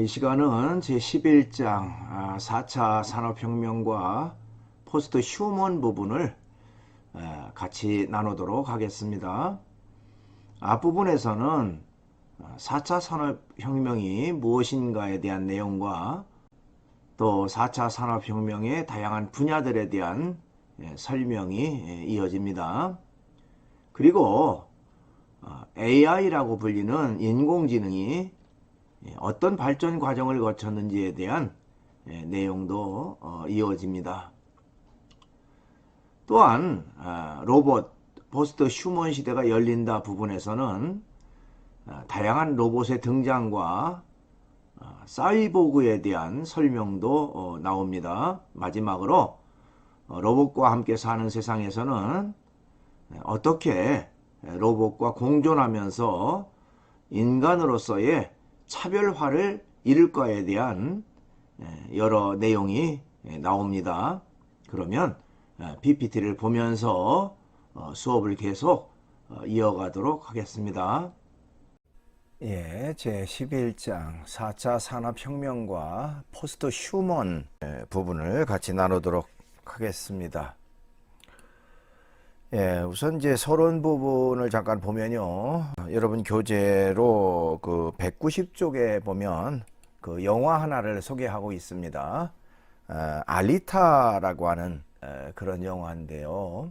이 시간은 제11장 4차 산업혁명과 포스트 휴먼 부분을 같이 나누도록 하겠습니다. 앞부분에서는 4차 산업혁명이 무엇인가에 대한 내용과 또 4차 산업혁명의 다양한 분야들에 대한 설명이 이어집니다. 그리고 AI라고 불리는 인공지능이 어떤 발전 과정을 거쳤는지에 대한 내용도 이어집니다. 또한 로봇, 포스트 휴먼 시대가 열린다 부분에서는 다양한 로봇의 등장과 사이보그에 대한 설명도 나옵니다. 마지막으로 로봇과 함께 사는 세상에서는 어떻게 로봇과 공존하면서 인간으로서의 차별화를 이룰까에 대한 여러 내용이 나옵니다. 그러면 PPT를 보면서 수업을 계속 이어가도록 하겠습니다. 제11장 4차 산업혁명과 포스트 휴먼 부분을 같이 나누도록 하겠습니다. 우선 이제 서론 부분을 잠깐 보면요. 여러분 교재로 그 190쪽에 보면 그 영화 하나를 소개하고 있습니다. 알리타라고 하는 그런 영화인데요.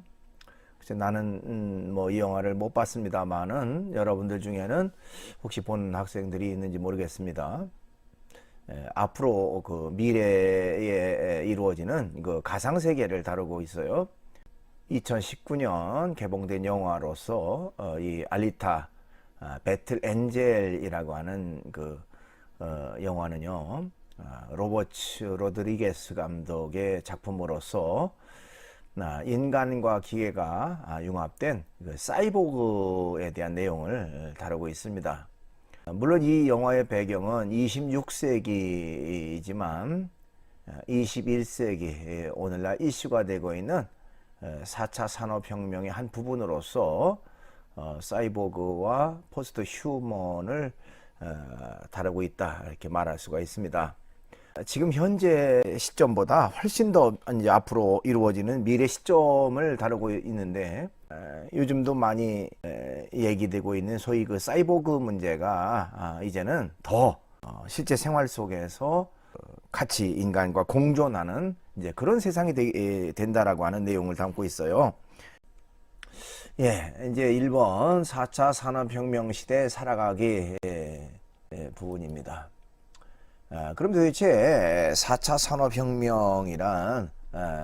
나는 뭐 이 영화를 못 봤습니다만은 여러분들 중에는 혹시 본 학생들이 있는지 모르겠습니다. 앞으로 그 미래에 이루어지는 그 가상 세계를 다루고 있어요. 2019년 개봉된 영화로서 이 알리타 배틀 엔젤이라고 하는 그 영화는요, 로버츠 로드리게스 감독의 작품으로서 인간과 기계가 융합된 그 사이보그에 대한 내용을 다루고 있습니다. 물론 이 영화의 배경은 26세기이지만 21세기 오늘날 이슈가 되고 있는 4차 산업혁명의 한 부분으로서 사이보그와 포스트 휴먼을 다루고 있다, 이렇게 말할 수가 있습니다. 지금 현재 시점보다 훨씬 더 이제 앞으로 이루어지는 미래 시점을 다루고 있는데, 요즘도 많이 얘기되고 있는 소위 그 사이보그 문제가 이제는 더 실제 생활 속에서 같이 인간과 공존하는 이제 그런 세상이 된다라고 하는 내용을 담고 있어요. 이제 1번 4차 산업혁명 시대 살아가기 부분입니다. 그럼 도대체 4차 산업혁명이란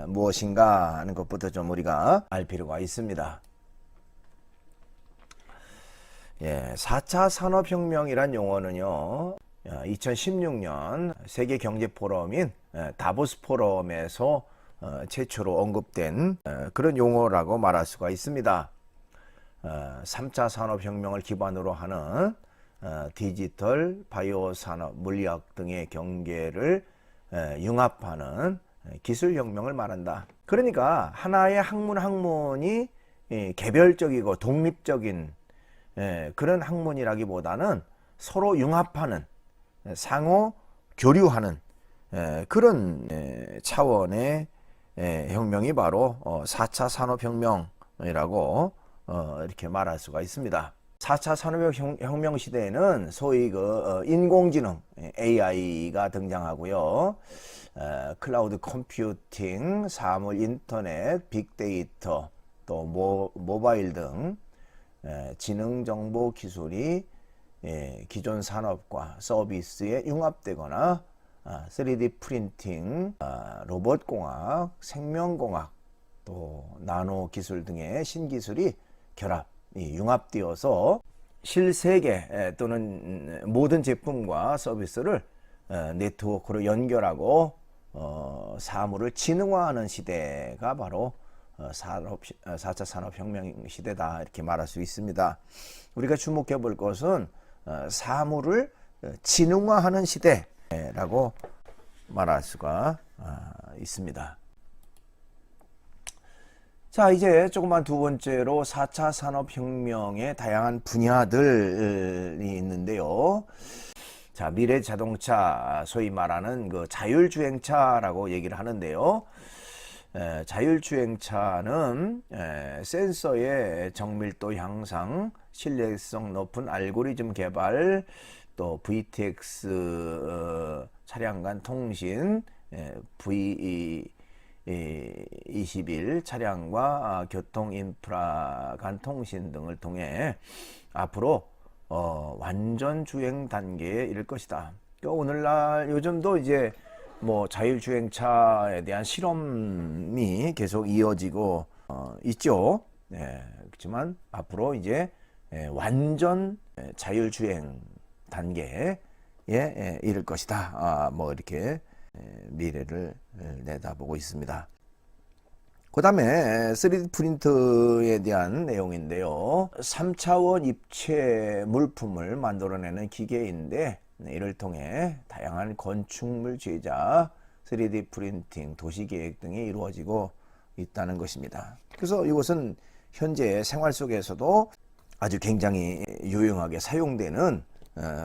무엇인가 하는 것부터 좀 우리가 알 필요가 있습니다. 4차 산업혁명이란 용어는요, 2016년 세계경제포럼인 다보스 포럼에서 최초로 언급된 그런 용어라고 말할 수가 있습니다. 3차 산업혁명을 기반으로 하는 디지털, 바이오 산업, 물리학 등의 경계를 융합하는 기술혁명을 말한다. 그러니까 하나의 학문이 개별적이고 독립적인 그런 학문이라기보다는 서로 융합하는, 상호 교류하는 그런 차원의 혁명이 바로 4차 산업혁명이라고 이렇게 말할 수가 있습니다. 4차 산업혁명 시대에는 소위 그 인공지능 AI가 등장하고요. 클라우드 컴퓨팅, 사물 인터넷, 빅데이터, 또 모바일 등 지능정보 기술이 기존 산업과 서비스에 융합되거나 3D 프린팅, 로봇공학, 생명공학, 또 나노 기술 등의 신기술이 융합되어서 실세계 또는 모든 제품과 서비스를 네트워크로 연결하고 사물을 지능화하는 시대가 바로 4차 산업혁명 시대다, 이렇게 말할 수 있습니다. 우리가 주목해 볼 것은 사물을 지능화하는 시대라고 말할 수가 있습니다. 자, 이제 조금만 두 번째로 4차 산업혁명의 다양한 분야들이 있는데요. 자, 미래 자동차, 소위 말하는 그 자율주행차라고 얘기를 하는데요. 자율주행차는 센서의 정밀도 향상, 신뢰성 높은 알고리즘 개발, 또 VTX 차량 간 통신, V21 차량과 교통 인프라 간 통신 등을 통해 앞으로 완전 주행 단계에 이를 것이다. 그러니까 오늘날 요즘도 이제 뭐 자율주행차에 대한 실험이 계속 이어지고 있죠. 그렇지만 앞으로 이제 완전 자율주행 단계에 이를 것이다. 뭐 이렇게 미래를 내다보고 있습니다. 그 다음에 3D 프린트에 대한 내용인데요. 3차원 입체 물품을 만들어내는 기계인데 이를 통해 다양한 건축물 제작, 3D 프린팅, 도시계획 등이 이루어지고 있다는 것입니다. 그래서 이것은 현재 생활 속에서도 아주 굉장히 유용하게 사용되는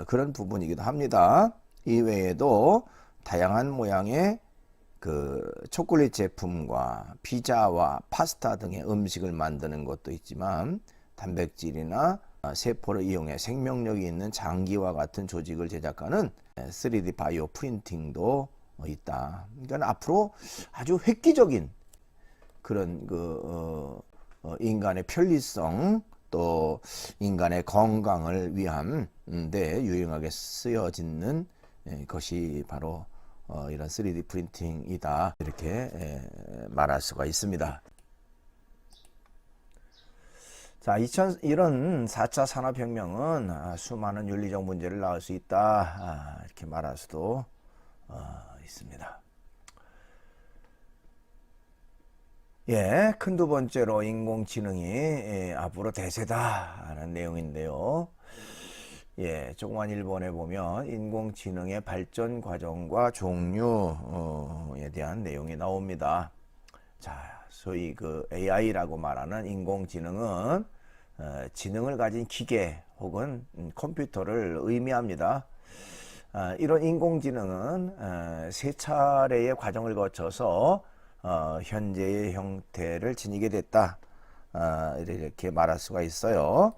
그런 부분이기도 합니다. 이외에도 다양한 모양의 그 초콜릿 제품과 피자와 파스타 등의 음식을 만드는 것도 있지만 단백질이나 세포를 이용해 생명력이 있는 장기와 같은 조직을 제작하는 3D 바이오 프린팅도 있다. 그러니까 앞으로 아주 획기적인 그런 인간의 편리성 또 인간의 건강을 위한 데 유용하게 쓰여지는 것이 바로 이런 3D 프린팅이다. 이렇게 말할 수가 있습니다. 자, 이런 4차 산업혁명은 수많은 윤리적 문제를 낳을 수 있다. 이렇게 말할 수도 있습니다. 큰 두 번째로 인공지능이 앞으로 대세다라는 내용인데요. 조그만 일본에 보면 인공지능의 발전 과정과 종류에 대한 내용이 나옵니다. 자, 소위 그 AI라고 말하는 인공지능은 지능을 가진 기계 혹은 컴퓨터를 의미합니다. 이런 인공지능은 세 차례의 과정을 거쳐서 현재의 형태를 지니게 됐다. 이렇게 말할 수가 있어요.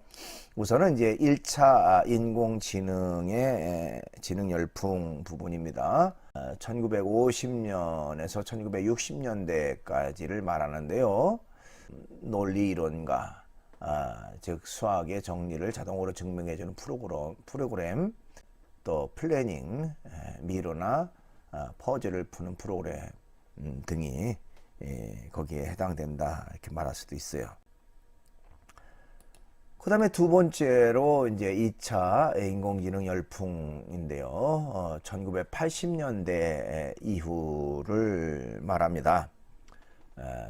우선은 이제 1차 인공지능의 지능 열풍 부분입니다. 1950년에서 1960년대까지를 말하는데요. 논리 이론과 즉 수학의 정리를 자동으로 증명해주는 프로그램 또 플래닝, 미로나 퍼즐을 푸는 프로그램 등이 거기에 해당된다 이렇게 말할 수도 있어요. 그 다음에 두 번째로 이제 2차 인공지능 열풍인데요. 1980년대 이후를 말합니다.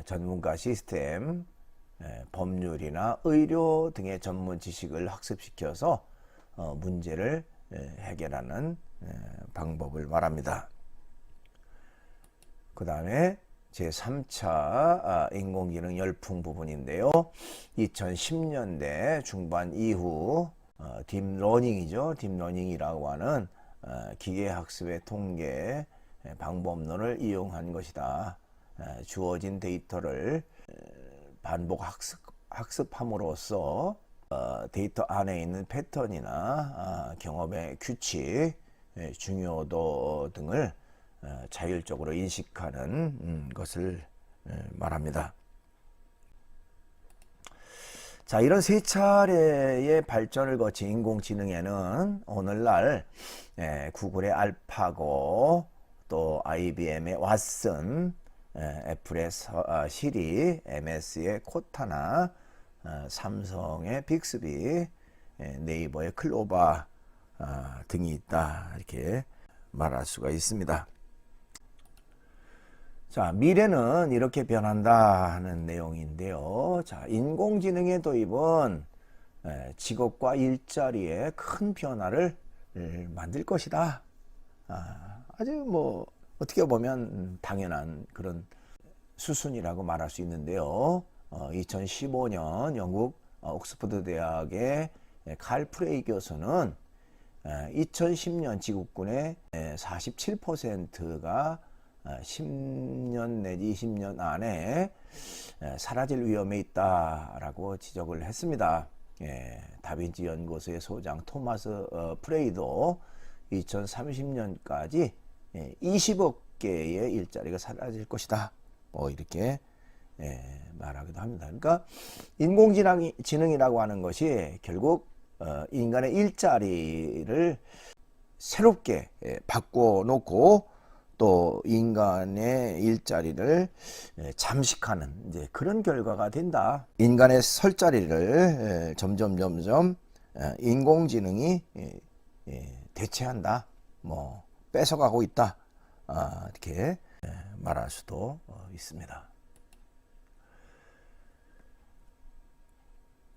전문가 시스템, 법률이나 의료 등의 전문 지식을 학습시켜서 문제를 해결하는 방법을 말합니다. 그 다음에 제3차 인공지능 열풍 부분인데요. 2010년대 중반 이후 딥러닝이죠. 딥러닝이라고 하는 기계학습의 통계 방법론을 이용한 것이다. 주어진 데이터를 반복 학습함으로써 데이터 안에 있는 패턴이나 경험의 규칙, 중요도 등을 자율적으로 인식하는 것을 말합니다. 자, 이런 세 차례의 발전을 거친 인공지능에는 오늘날 구글의 알파고, 또 IBM의 왓슨, 애플의 시리, MS의 코타나, 삼성의 빅스비, 네이버의 클로바 등이 있다. 이렇게 말할 수가 있습니다. 자, 미래는 이렇게 변한다 하는 내용인데요. 자, 인공지능의 도입은 직업과 일자리에 큰 변화를 만들 것이다. 아주 뭐 어떻게 보면 당연한 그런 수순이라고 말할 수 있는데요. 2015년 영국 옥스퍼드 대학의 칼 프레이 교수는 2010년 지구군의 47%가 10년 내지 20년 안에 사라질 위험에 있다라고 지적을 했습니다. 다빈치 연구소의 소장 토마스 프레이도 2030년까지 20억 개의 일자리가 사라질 것이다. 뭐 이렇게 말하기도 합니다. 그러니까 인공지능이라고 하는 것이 결국 인간의 일자리를 새롭게 바꿔놓고 또 인간의 일자리를 잠식하는 이제 그런 결과가 된다. 인간의 설 자리를 점점 인공지능이 대체한다. 뭐 뺏어가고 있다. 이렇게 말할 수도 있습니다.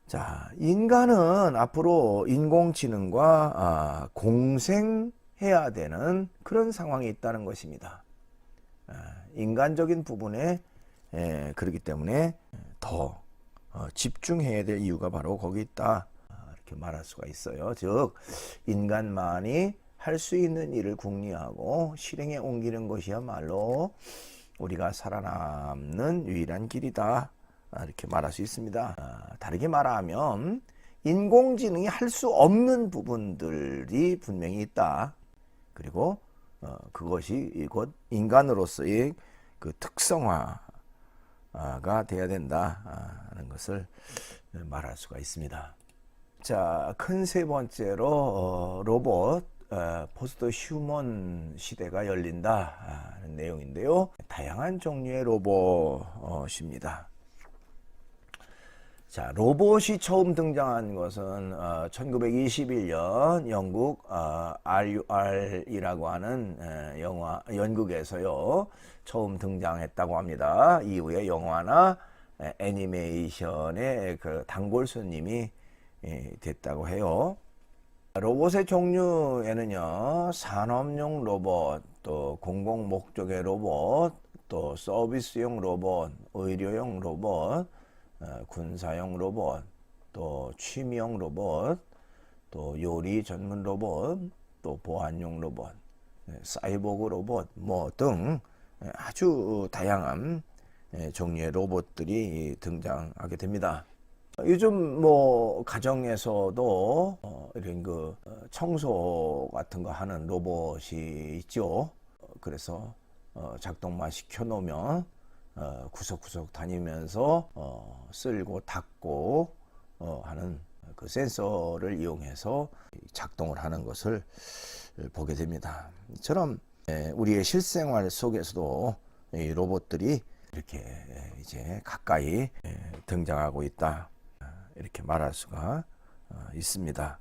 자, 인간은 앞으로 인공지능과 공생해야 되는 그런 상황이 있다는 것입니다. 인간적인 부분에 그렇기 때문에 더 집중해야 될 이유가 바로 거기 있다. 이렇게 말할 수가 있어요. 즉, 인간만이 할 수 있는 일을 궁리하고 실행에 옮기는 것이야말로 우리가 살아남는 유일한 길이다. 이렇게 말할 수 있습니다. 다르게 말하면 인공지능이 할 수 없는 부분들이 분명히 있다. 그리고 그것이 곧 인간으로서의 그 특성화가 돼야 된다는 것을 말할 수가 있습니다. 자, 큰 세 번째로 로봇 포스트 휴먼 시대가 열린다는 내용인데요. 다양한 종류의 로봇입니다. 자, 로봇이 처음 등장한 것은 1921년 영국 RUR이라고 하는 연극에서요 처음 등장했다고 합니다. 이후에 영화나 애니메이션의 그 단골 손님이 됐다고 해요. 로봇의 종류에는요 산업용 로봇, 또 공공 목적의 로봇, 또 서비스용 로봇, 의료용 로봇, 군사용 로봇, 또 취미용 로봇, 또 요리 전문 로봇, 또 보안용 로봇, 사이보그 로봇 뭐 등 아주 다양한 종류의 로봇들이 등장하게 됩니다. 요즘 뭐 가정에서도 이런 그 청소 같은 거 하는 로봇이 있죠. 그래서 작동만 시켜 놓으면 구석구석 다니면서 쓸고 닦고 하는 그 센서를 이용해서 작동을 하는 것을 보게 됩니다. 이처럼 우리의 실생활 속에서도 이 로봇들이 이렇게 이제 가까이 등장하고 있다. 이렇게 말할 수가 있습니다.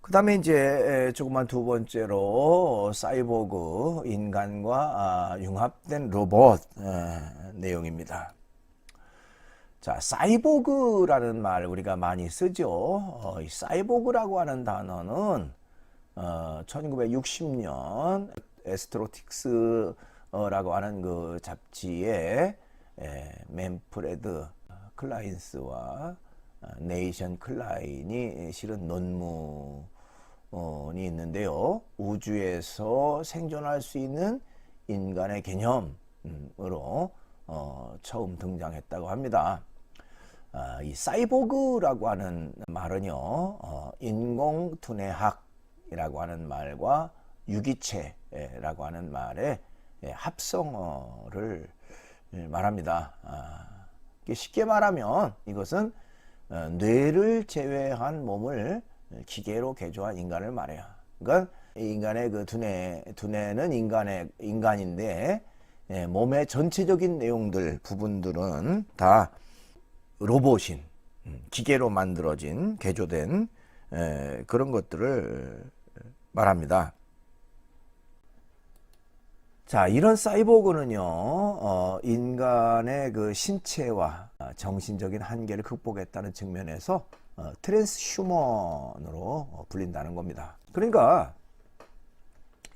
그 다음에 이제 조그만 두 번째로 사이보그, 인간과 융합된 로봇 내용입니다. 자, 사이보그라는 말 우리가 많이 쓰죠. 이 사이보그라고 하는 단어는 1960년 에스트로틱스라고 하는 그 잡지에 맨프레드 클라인스와 네이션 클라인이 실은 논문이 있는데요. 우주에서 생존할 수 있는 인간의 개념으로 처음 등장했다고 합니다. 이 사이보그라고 하는 말은요, 인공두뇌학이라고 하는 말과 유기체라고 하는 말의 합성어를 말합니다. 쉽게 말하면 이것은 뇌를 제외한 몸을 기계로 개조한 인간을 말해요. 그러니까 인간의 그 두뇌는 인간인데 몸의 전체적인 내용들 부분들은 다 로봇인 기계로 만들어진 개조된 그런 것들을 말합니다. 자, 이런 사이보그는요, 인간의 그 신체와 정신적인 한계를 극복했다는 측면에서 트랜스휴먼으로 불린다는 겁니다. 그러니까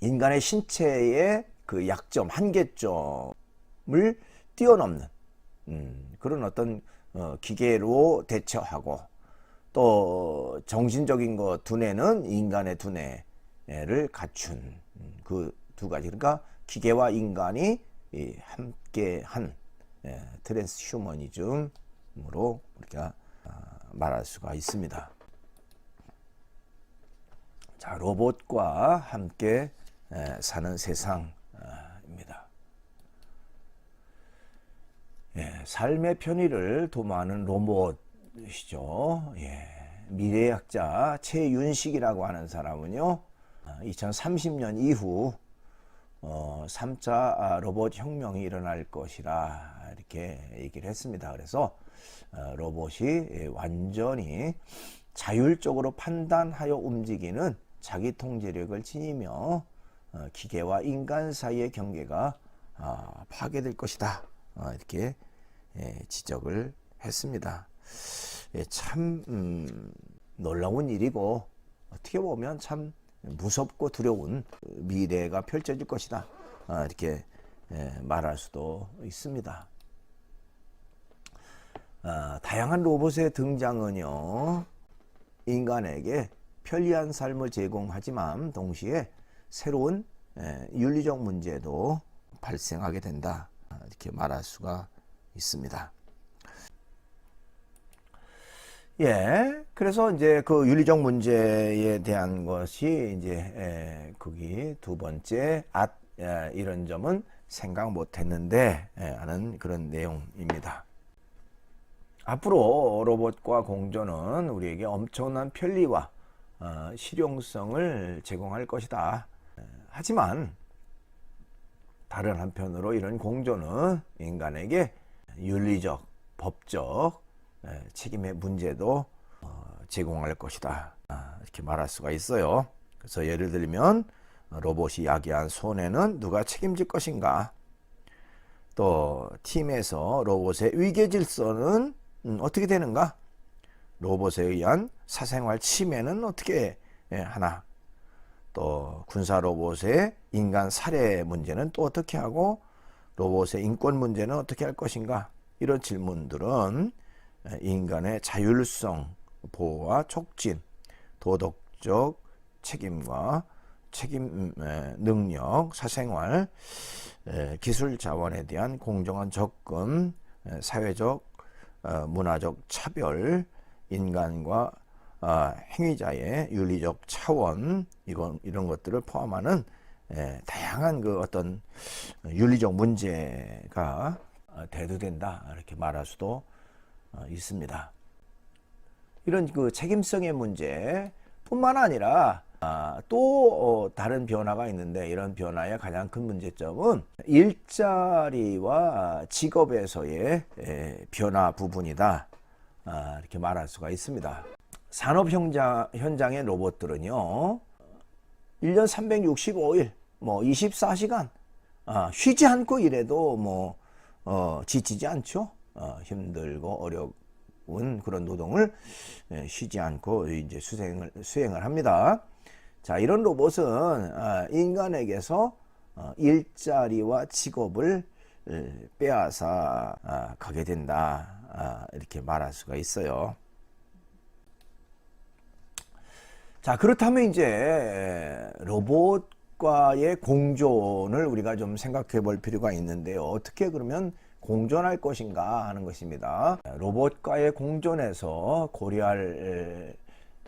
인간의 신체의 그 약점, 한계점을 뛰어넘는 그런 어떤 기계로 대처하고 또 정신적인 것 두뇌는 인간의 두뇌를 갖춘 그 두 가지. 그러니까 기계와 인간이 함께한 트랜스휴머니즘으로 우리가 말할 수가 있습니다. 자, 로봇과 함께 사는 세상입니다. 삶의 편의를 도모하는 로봇이죠. 미래학자 최윤식이라고 하는 사람은요, 2030년 이후 3차 로봇 혁명이 일어날 것이라 이렇게 얘기를 했습니다. 그래서 로봇이 완전히 자율적으로 판단하여 움직이는 자기 통제력을 지니며 기계와 인간 사이의 경계가 파괴될 것이다. 이렇게 지적을 했습니다. 참 놀라운 일이고 어떻게 보면 참 무섭고 두려운 미래가 펼쳐질 것이다. 이렇게 말할 수도 있습니다. 다양한 로봇의 등장은요, 인간에게 편리한 삶을 제공하지만 동시에 새로운 윤리적 문제도 발생하게 된다. 이렇게 말할 수가 있습니다. 그래서 이제 그 윤리적 문제에 대한 것이 이제 거기 두 번째 이런 점은 생각 못했는데 하는 그런 내용입니다. 앞으로 로봇과 공존은 우리에게 엄청난 편리와 실용성을 제공할 것이다. 하지만 다른 한편으로 이런 공존은 인간에게 윤리적, 법적 책임의 문제도 제공할 것이다. 이렇게 말할 수가 있어요. 그래서 예를 들면 로봇이 야기한 손해는 누가 책임질 것인가? 또 팀에서 로봇의 위계 질서는 어떻게 되는가? 로봇에 의한 사생활 침해는 어떻게 하나? 또 군사 로봇의 인간 살해 문제는 또 어떻게 하고 로봇의 인권 문제는 어떻게 할 것인가? 이런 질문들은 인간의 자율성 보호와 촉진, 도덕적 책임과 책임 능력, 사생활, 기술 자원에 대한 공정한 접근, 사회적, 문화적 차별, 인간과 행위자의 윤리적 차원, 이런 것들을 포함하는 다양한 그 어떤 윤리적 문제가 대두된다. 이렇게 말할 수도 있습니다. 이런 그 책임성의 문제뿐만 아니라 또 다른 변화가 있는데, 이런 변화의 가장 큰 문제점은 일자리와 직업에서의 변화 부분이다. 이렇게 말할 수가 있습니다. 산업 현장의 로봇들은요, 1년 365일, 24시간 쉬지 않고 일해도 지치지 않죠. 힘들고 어려운 그런 노동을 쉬지 않고 이제 수행을 합니다. 자, 이런 로봇은 인간에게서 일자리와 직업을 빼앗아 가게 된다. 이렇게 말할 수가 있어요. 자, 그렇다면 이제 로봇과의 공존을 우리가 좀 생각해 볼 필요가 있는데요. 어떻게 그러면 공존할 것인가 하는 것입니다. 로봇과의 공존에서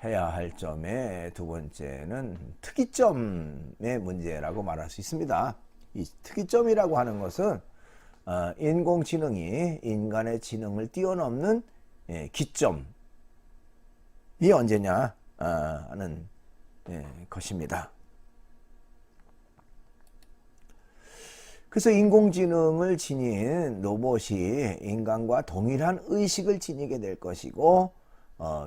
해야 할 점의 두 번째는 특이점의 문제라고 말할 수 있습니다. 이 특이점이라고 하는 것은 인공지능이 인간의 지능을 뛰어넘는 기점이 언제냐 하는 것입니다. 그래서 인공지능을 지닌 로봇이 인간과 동일한 의식을 지니게 될 것이고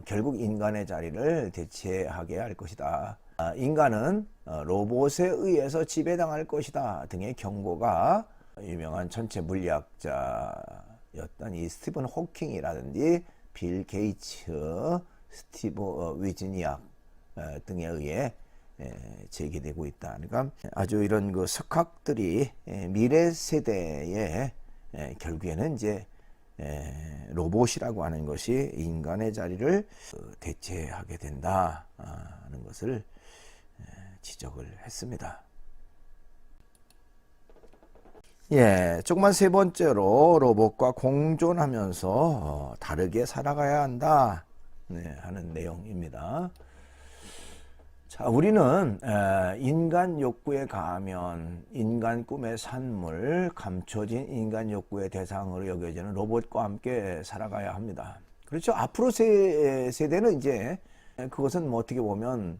결국 인간의 자리를 대체하게 할 것이다. 인간은 로봇에 의해서 지배당할 것이다 등의 경고가 유명한 천체 물리학자였던 이 스티븐 호킹이라든지 빌 게이츠, 스티브 위즈니악 등에 의해 제기되고 있다. 그러니까 아주 이런 그 석학들이 미래 세대에 결국에는 이제 로봇이라고 하는 것이 인간의 자리를 대체하게 된다는 것을 지적을 했습니다. 조금만 세 번째로 로봇과 공존하면서 다르게 살아가야 한다 하는 내용입니다. 자, 우리는 인간 욕구에 가하면 인간 꿈의 산물, 감춰진 인간 욕구의 대상으로 여겨지는 로봇과 함께 살아가야 합니다. 그렇죠. 앞으로 세대는 이제 그것은 뭐 어떻게 보면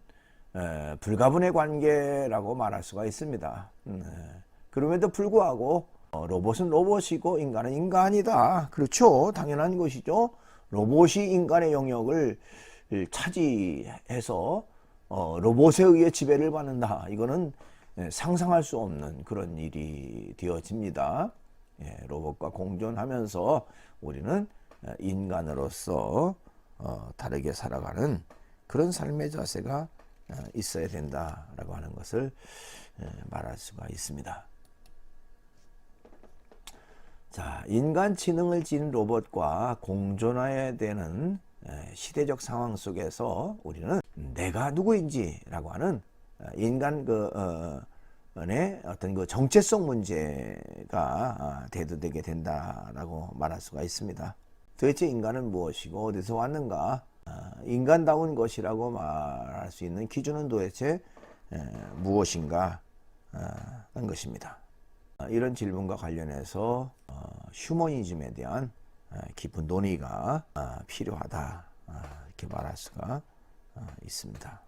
불가분의 관계라고 말할 수가 있습니다. 그럼에도 불구하고 로봇은 로봇이고 인간은 인간이다. 그렇죠. 당연한 것이죠. 로봇이 인간의 영역을 차지해서 로봇에 의해 지배를 받는다. 이거는 상상할 수 없는 그런 일이 되어집니다. 로봇과 공존하면서 우리는 인간으로서 다르게 살아가는 그런 삶의 자세가 있어야 된다라고 하는 것을 말할 수가 있습니다. 자, 인간 지능을 지닌 로봇과 공존해야 되는 시대적 상황 속에서 우리는 내가 누구인지라고 하는 인간 의 어떤 그 정체성 문제가 대두되게 된다라고 말할 수가 있습니다. 도대체 인간은 무엇이고 어디서 왔는가? 인간다운 것이라고 말할 수 있는 기준은 도대체 무엇인가 하는 것입니다. 이런 질문과 관련해서 휴머니즘에 대한 깊은 논의가 필요하다 이렇게 말할 수가 있습니다.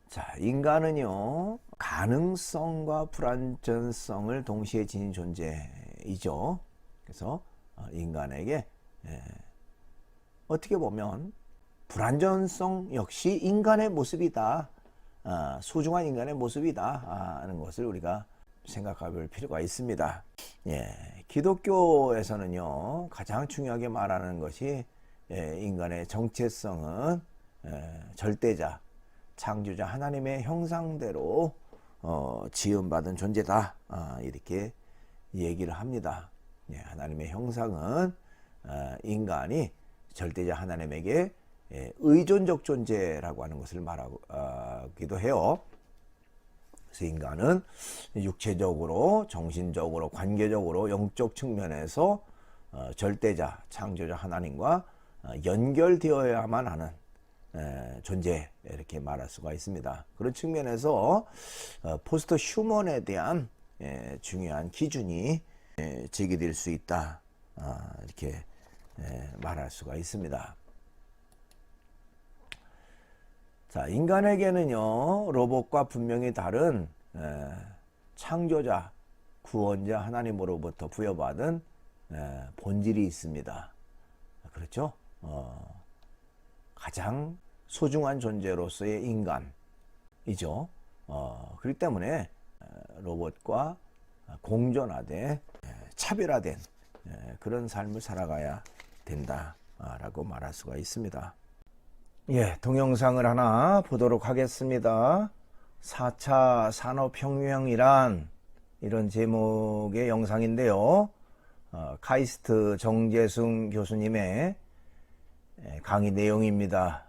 자, 인간은요 가능성과 불완전성을 동시에 지닌 존재이죠. 그래서 인간에게 어떻게 보면 불완전성 역시 인간의 모습이다. 소중한 인간의 모습이다 하는 것을 우리가 생각할 필요가 있습니다. 기독교에서는요 가장 중요하게 말하는 것이 인간의 정체성은 절대자, 창조자 하나님의 형상대로 지음받은 존재다 이렇게 얘기를 합니다. 하나님의 형상은 인간이 절대자 하나님에게 의존적 존재라고 하는 것을 말하기도 해요. 그래서 인간은 육체적으로, 정신적으로, 관계적으로, 영적 측면에서 절대자, 창조자 하나님과 연결되어야만 하는 존재 이렇게 말할 수가 있습니다. 그런 측면에서 포스트 휴먼에 대한 중요한 기준이 제기될 수 있다 이렇게 말할 수가 있습니다. 자, 인간에게는요 로봇과 분명히 다른 창조자, 구원자 하나님으로부터 부여받은 본질이 있습니다. 그렇죠? 가장 소중한 존재로서의 인간이죠. 그렇기 때문에 로봇과 공존하되 차별화된 그런 삶을 살아가야 된다라고 말할 수가 있습니다. 동영상을 하나 보도록 하겠습니다. 4차 산업혁명이란 이런 제목의 영상인데요. 카이스트 정재승 교수님의 강의 내용입니다.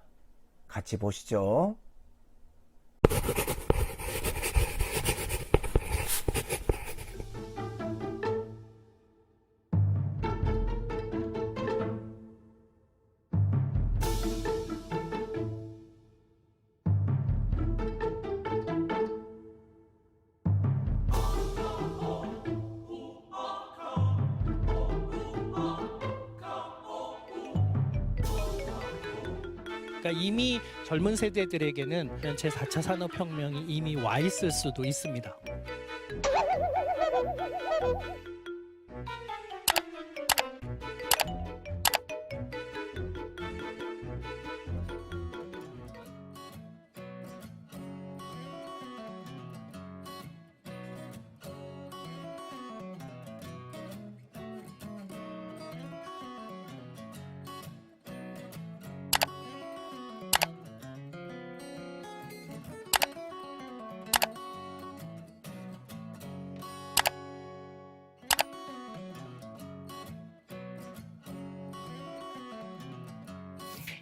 같이 보시죠. 그러니까 이미 젊은 세대들에게는 제4차 산업혁명이 이미 와 있을 수도 있습니다.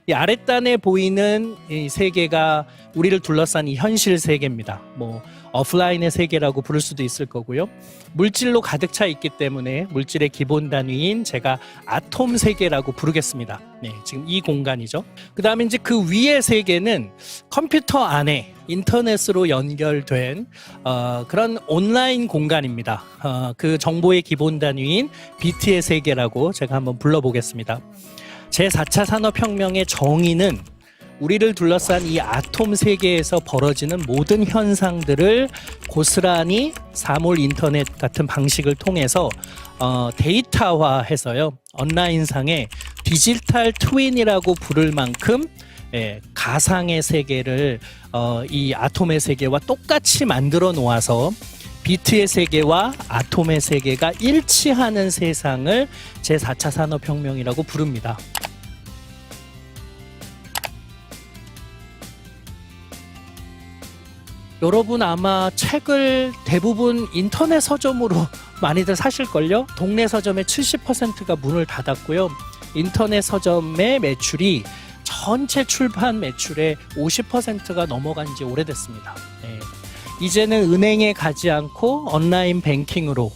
이 아랫단에 보이는 이 세계가 우리를 둘러싼 이 현실 세계입니다. 뭐 오프라인의 세계라고 부를 수도 있을 거고요. 물질로 가득 차 있기 때문에 물질의 기본 단위인 제가 아톰 세계라고 부르겠습니다. 네, 지금 이 공간이죠. 그 다음에 이제 그 위의 세계는 컴퓨터 안에 인터넷으로 연결된 그런 온라인 공간입니다. 그 정보의 기본 단위인 비트의 세계라고 제가 한번 불러보겠습니다. 제4차 산업혁명의 정의는 우리를 둘러싼 이 아톰 세계에서 벌어지는 모든 현상들을 고스란히 사물 인터넷 같은 방식을 통해서 데이터화해서요, 온라인상에 디지털 트윈이라고 부를 만큼 가상의 세계를 이 아톰의 세계와 똑같이 만들어 놓아서 비트의 세계와 아톰의 세계가 일치하는 세상을 제4차 산업혁명이라고 부릅니다. 여러분 아마 책을 대부분 인터넷 서점으로 많이들 사실걸요? 동네 서점의 70%가 문을 닫았고요. 인터넷 서점의 매출이 전체 출판 매출의 50%가 넘어간 지 오래됐습니다. 네. 이제는 은행에 가지 않고 온라인 뱅킹으로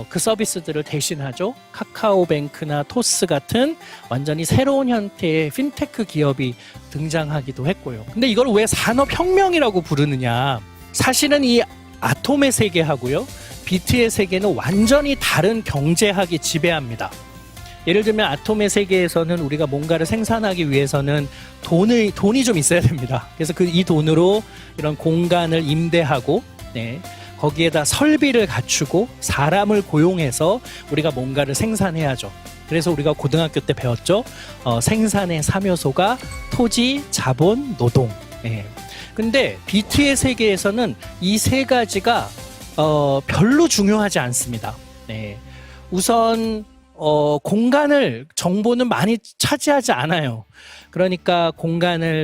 그 서비스들을 대신하죠. 카카오뱅크나 토스 같은 완전히 새로운 형태의 핀테크 기업이 등장하기도 했고요. 근데 이걸 왜 산업혁명이라고 부르느냐? 사실은 이 아톰의 세계하고요, 비트의 세계는 완전히 다른 경제학이 지배합니다. 예를 들면 아톰의 세계에서는 우리가 뭔가를 생산하기 위해서는 돈이 좀 있어야 됩니다. 그래서 이 돈으로 이런 공간을 임대하고, 거기에다 설비를 갖추고 사람을 고용해서 우리가 뭔가를 생산해야죠. 그래서 우리가 고등학교 때 배웠죠. 생산의 3요소가 토지, 자본, 노동. 근데 비트의 세계에서는 이 세 가지가 별로 중요하지 않습니다. 우선 정보는 많이 차지하지 않아요. 그러니까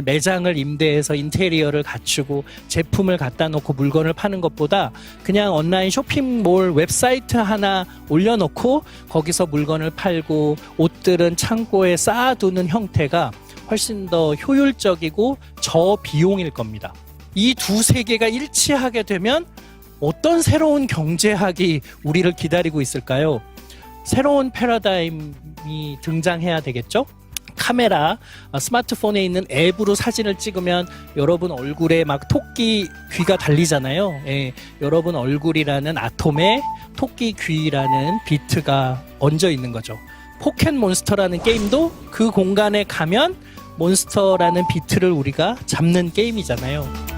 매장을 임대해서 인테리어를 갖추고 제품을 갖다 놓고 물건을 파는 것보다 그냥 온라인 쇼핑몰 웹사이트 하나 올려놓고 거기서 물건을 팔고 옷들은 창고에 쌓아두는 형태가 훨씬 더 효율적이고 저비용일 겁니다. 이 두 세계가 일치하게 되면 어떤 새로운 경제학이 우리를 기다리고 있을까요? 새로운 패러다임이 등장해야 되겠죠? 카메라, 스마트폰에 있는 앱으로 사진을 찍으면 여러분 얼굴에 막 토끼 귀가 달리잖아요. 여러분 얼굴이라는 아톰에 토끼 귀라는 비트가 얹어 있는 거죠. 포켓몬스터라는 게임도 그 공간에 가면 몬스터라는 비트를 우리가 잡는 게임이잖아요.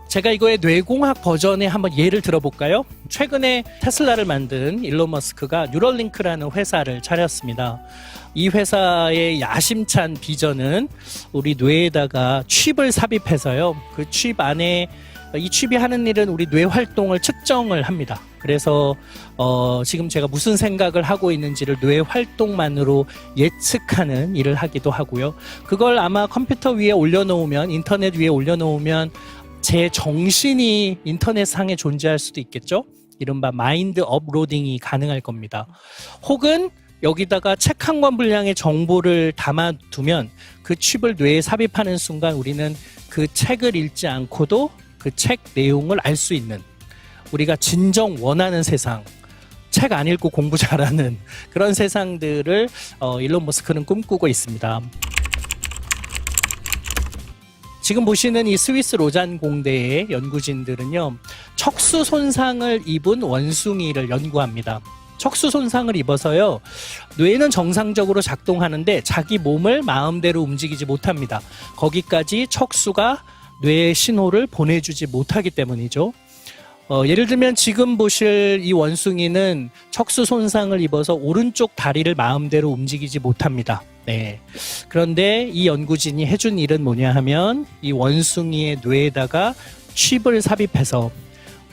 제가 이거의 뇌공학 버전에 한번 예를 들어볼까요? 최근에 테슬라를 만든 일론 머스크가 뉴럴링크라는 회사를 차렸습니다. 이 회사의 야심찬 비전은 우리 뇌에다가 칩을 삽입해서요, 그 칩 안에 이 칩이 하는 일은 우리 뇌 활동을 측정을 합니다. 그래서 지금 제가 무슨 생각을 하고 있는지를 뇌 활동만으로 예측하는 일을 하기도 하고요. 그걸 아마 컴퓨터 위에 올려놓으면, 인터넷 위에 올려놓으면 제 정신이 인터넷상에 존재할 수도 있겠죠. 이른바 마인드 업로딩이 가능할 겁니다. 혹은 여기다가 책 한 권 분량의 정보를 담아두면 그 칩을 뇌에 삽입하는 순간 우리는 그 책을 읽지 않고도 그 책 내용을 알 수 있는, 우리가 진정 원하는 세상, 책 안 읽고 공부 잘하는 그런 세상들을 일론 머스크는 꿈꾸고 있습니다. 지금 보시는 이 스위스 로잔 공대의 연구진들은요, 척수 손상을 입은 원숭이를 연구합니다. 척수 손상을 입어서요, 뇌는 정상적으로 작동하는데 자기 몸을 마음대로 움직이지 못합니다. 거기까지 척수가 뇌의 신호를 보내주지 못하기 때문이죠. 예를 들면 지금 보실 이 원숭이는 척수 손상을 입어서 오른쪽 다리를 마음대로 움직이지 못합니다. 그런데 이 연구진이 해준 일은 뭐냐 하면, 이 원숭이의 뇌에다가 칩을 삽입해서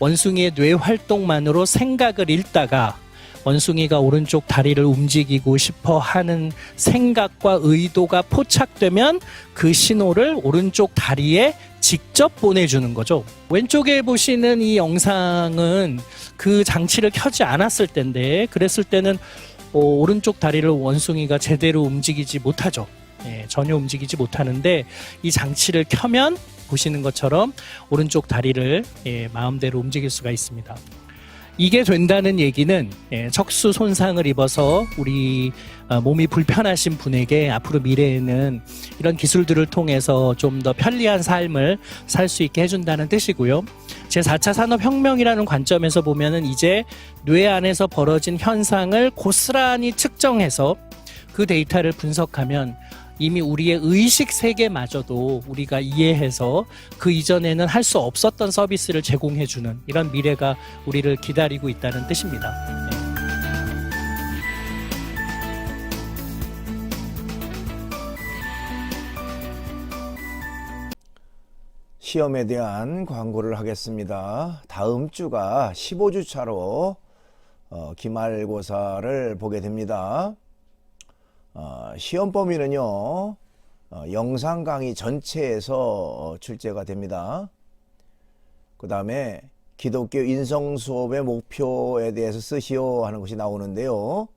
원숭이의 뇌 활동만으로 생각을 읽다가 원숭이가 오른쪽 다리를 움직이고 싶어 하는 생각과 의도가 포착되면 그 신호를 오른쪽 다리에 직접 보내주는 거죠. 왼쪽에 보시는 이 영상은 그 장치를 켜지 않았을 때인데, 그랬을 때는 오른쪽 다리를 원숭이가 제대로 움직이지 못하죠. 전혀 움직이지 못하는데, 이 장치를 켜면 보시는 것처럼 오른쪽 다리를 마음대로 움직일 수가 있습니다. 이게 된다는 얘기는 척수 손상을 입어서 우리 몸이 불편하신 분에게 앞으로 미래에는 이런 기술들을 통해서 좀 더 편리한 삶을 살 수 있게 해준다는 뜻이고요. 제4차 산업혁명이라는 관점에서 보면은 이제 뇌 안에서 벌어진 현상을 고스란히 측정해서 그 데이터를 분석하면 이미 우리의 의식 세계마저도 우리가 이해해서 그 이전에는 할 수 없었던 서비스를 제공해주는 이런 미래가 우리를 기다리고 있다는 뜻입니다. 시험에 대한 광고를 하겠습니다. 다음 주가 15주차로 기말고사를 보게 됩니다. 시험 범위는요, 영상 강의 전체에서 출제가 됩니다. 그 다음에 기독교 인성 수업의 목표에 대해서 쓰시오 하는 것이 나오는데요.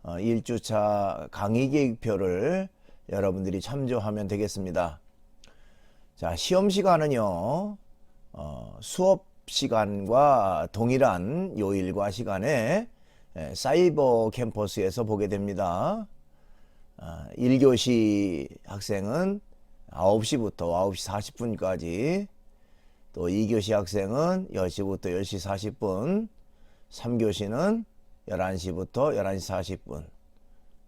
1주차 강의 계획표를 여러분들이 참조하면 되겠습니다. 자, 시험 시간은요, 수업 시간과 동일한 요일과 시간에 사이버 캠퍼스에서 보게 됩니다. 1교시 학생은 9시부터 9시 40분까지, 또 2교시 학생은 10시부터 10시 40분, 3교시는 11시부터 11시 40분,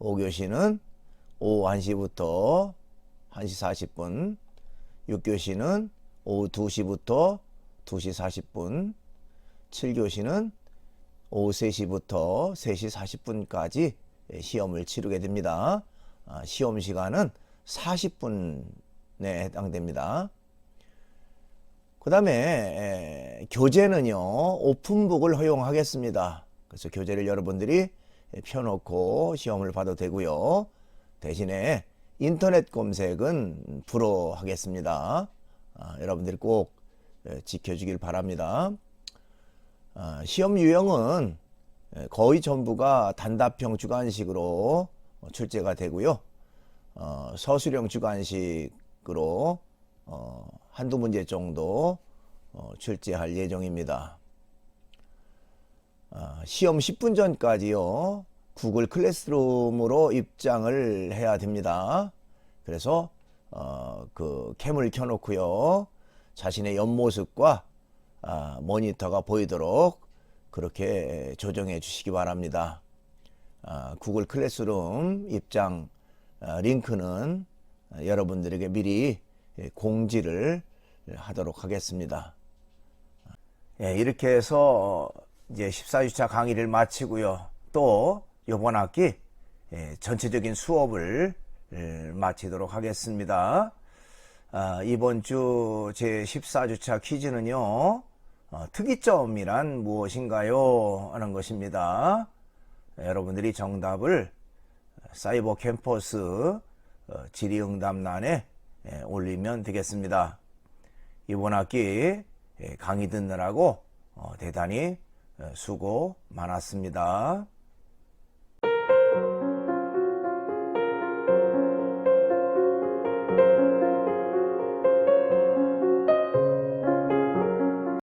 5교시는 오후 1시부터 1시 40분, 6교시는 오후 2시부터 2시 40분, 7교시는 오후 3시부터 3시 40분까지 시험을 치르게 됩니다. 시험 시간은 40분에 해당됩니다. 그 다음에 교재는요, 오픈북을 허용하겠습니다. 그래서 교재를 여러분들이 펴놓고 시험을 봐도 되고요. 대신에 인터넷 검색은 불허하겠습니다. 여러분들이 꼭 지켜주길 바랍니다. 시험 유형은 거의 전부가 단답형 주관식으로 출제가 되고요. 서술형 주관식으로 한두 문제 정도 출제할 예정입니다. 시험 10분 전까지요, 구글 클래스룸으로 입장을 해야 됩니다. 그래서 그 캠을 켜놓고요, 자신의 옆모습과 모니터가 보이도록 그렇게 조정해 주시기 바랍니다. 구글 클래스룸 입장 링크는 여러분들에게 미리 공지를 하도록 하겠습니다. 이렇게 해서 이제 14주차 강의를 마치고요. 또 이번 학기 전체적인 수업을 마치도록 하겠습니다. 이번 주 제 14주차 퀴즈는요, 특이점이란 무엇인가요? 하는 것입니다. 여러분들이 정답을 사이버 캠퍼스 질의응답란에 올리면 되겠습니다. 이번 학기 강의 듣느라고 대단히 수고 많았습니다.